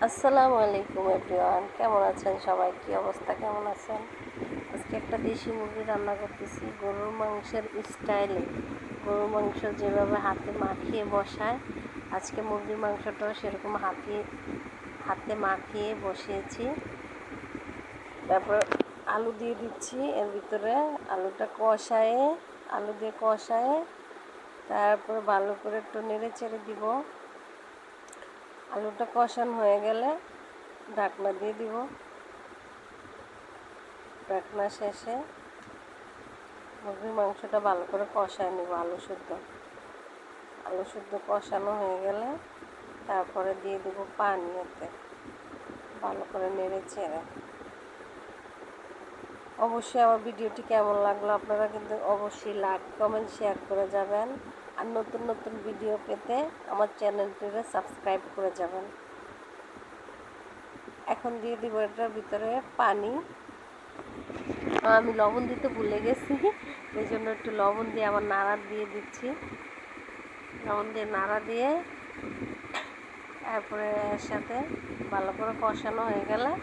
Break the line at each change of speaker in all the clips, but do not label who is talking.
আসসালামু আলাইকুম এভরিওয়ান, কেমন আছেন সবাই? কি অবস্থা, কেমন আছেন? আজকে একটা দেশি মুরগি রান্না করতেছি গরুর মাংসের স্টাইলে। গরুর মাংস যেভাবে হাতে মাখিয়ে বসায়, আজকে মুরগির মাংসটাও সেরকম হাতে মাখিয়ে বসিয়েছি। তারপর আলু দিয়ে দিচ্ছি এর ভিতরে। আলু দিয়ে কষায়ে তারপর ভালো করে একটু নেড়ে চেড়ে দিব। আলুটা কষানো হয়ে গেলে ঢাকনা দিয়ে দিব। ঢাকনা শেষে মুরগির মাংসটা ভালো করে কষায় নেব। আলু শুদ্ধ কষানো হয়ে গেলে তারপরে দিয়ে দেব পানি। এতে ভালো করে নেড়ে চেড়ে। অবশ্যই আমার ভিডিওটি কেমন লাগলো আপনারা কিন্তু অবশ্যই লাইক কমেন্ট শেয়ার করে যাবেন। আর নতুন নতুন ভিডিও পেতে আমার চ্যানেলটিকে সাবস্ক্রাইব করে যাবেন। এখন দিয়ে দিব এটার ভিতরে পানি। আমি লবণ দিতে ভুলে গেছি, এই জন্য একটু লবণ দিয়ে আবার নাড়া দিয়ে দিচ্ছি। লবণ দিয়ে নাড়া দিয়ে তারপরে এর সাথে ভালো করে কষানো হয়ে গেলে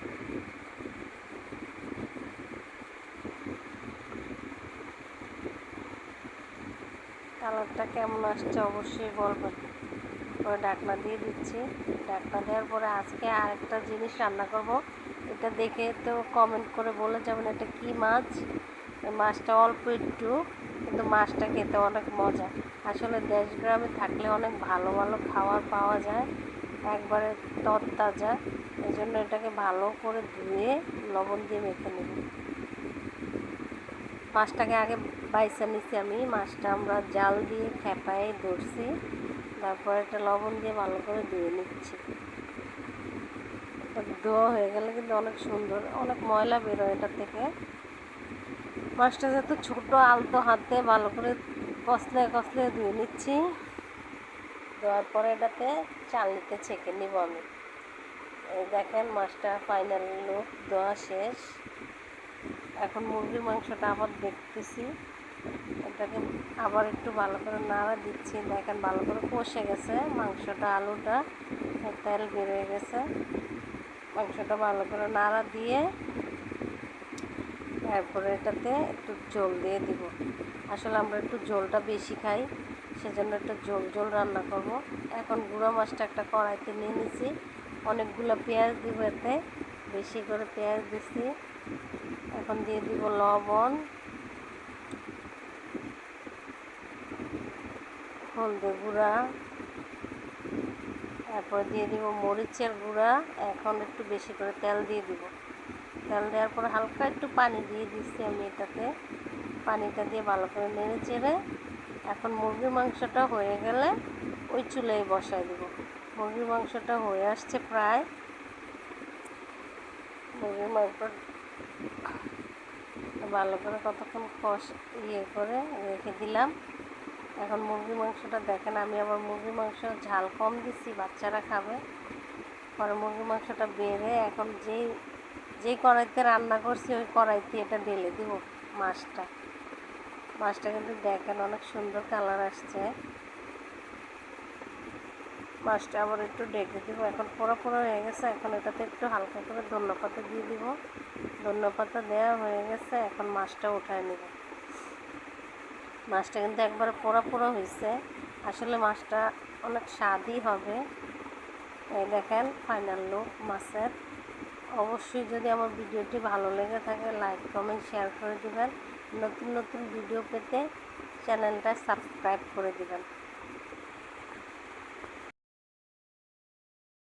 কালারটা কেমন আসছে অবশ্যই বলবেন। পরে ঢাকনা দিয়ে দিচ্ছি। ঢাকনা দেওয়ার পরে আজকে আরেকটা জিনিস রান্না করব, এটা দেখে তো কমেন্ট করে বলে যাবেন এটা কি মাছ। মাছটা অল্প একটু, কিন্তু মাছটা খেতে অনেক মজা। আসলে দেশ গ্রামে থাকলে অনেক ভালো ভালো খাবার পাওয়া যায়, একবারে তরতাজা। এই জন্য এটাকে ভালো করে ধুয়ে লবণ দিয়ে মেখে নেব। মাছটাকে আগে বাইসা নিছি আমি। মাছটা আমরা জাল দিয়ে খেপায় ধরছি, তারপর এটা লবণ দিয়ে ভালো করে ধুয়ে নিচ্ছি। ধোয়া হয়ে গেলে কিন্তু অনেক সুন্দর, অনেক ময়লা বেরোয় এটা থেকে। মাছটা যেহেতু ছোটো আলতো হাতে ভালো করে কষলে কষলে ধুয়ে নিচ্ছি। ধোয়ার পরে এটাতে চালনিতে ছেঁকে নিব আমি। এই দেখেন মাছটা ফাইনাল লুক, ধোয়া শেষ। এখন মুরগির মাংসটা আবার দেখতেছি, এটাকে আবার একটু ভালো করে নাড়া দিচ্ছি। দেখেন ভালো করে কষে গেছে মাংসটা, আলুটা তেল বেরিয়ে গেছে। মাংসটা ভালো করে নাড়া দিয়ে তারপরে এটাতে একটু ঝোল দিয়ে দিব। আসলে আমরা একটু ঝোলটা বেশি খাই, সেজন্য একটু ঝোল ঝোল রান্না করব। এখন গুঁড়া মাছটা একটা কড়াইতে নিয়ে নিছি। অনেকগুলো পেঁয়াজ দিব, এতে বেশি করে পেঁয়াজ দিছি। এখন দিয়ে দিব লবণ, হলদে গুঁড়া, তারপরে দিয়ে দিব মরিচের গুঁড়া। এখন একটু বেশি করে তেল দিয়ে দিব। তেল দেওয়ার পরে হালকা একটু পানি দিয়ে দিচ্ছি আমি এটাতে। পানিটা দিয়ে ভালো করে নেড়ে চেড়ে এখন মুরগির মাংসটা হয়ে গেলে ওই চুলায় বসায় দেব। মুরগির মাংসটা হয়ে আসছে প্রায়। মুরগির মাংস ভালো করে কতক্ষণ করে রেখে দিলাম। এখন মুরগির মাংসটা দেখেন, আমি আবার মুরগির মাংস ঝাল কম দিচ্ছি, বাচ্চারা খাবে। পরে মুরগির মাংসটা বেড়ে এখন যেই কড়াইতে রান্না করছি ওই কড়াইতে এটা ঢেলে দিব মাছটা কিন্তু দেখেন অনেক সুন্দর কালার আসছে। মাছটা আবার একটু ঢেকে দিব। এখন পোড়া পোড়া হয়ে গেছে। এখন এটাতে একটু হালকা করে ধনিয়া পাতা দিয়ে দিব। ধনিয়া পাতা দেওয়া হয়ে গেছে, এখন মাছটা উঠায় নেব। মাছটা কিন্তু একবারে পোড়া পোড়া হয়েছে। আসলে মাছটা অনেক স্বাদই হবে। এই দেখেন ফাইনাল লুক মাছের। অবশ্যই যদি আমার ভিডিওটি ভালো লেগে থাকে লাইক কমেন্ট শেয়ার করে দিবেন। নতুন নতুন ভিডিও পেতে চ্যানেলটা সাবস্ক্রাইব করে দিবেন।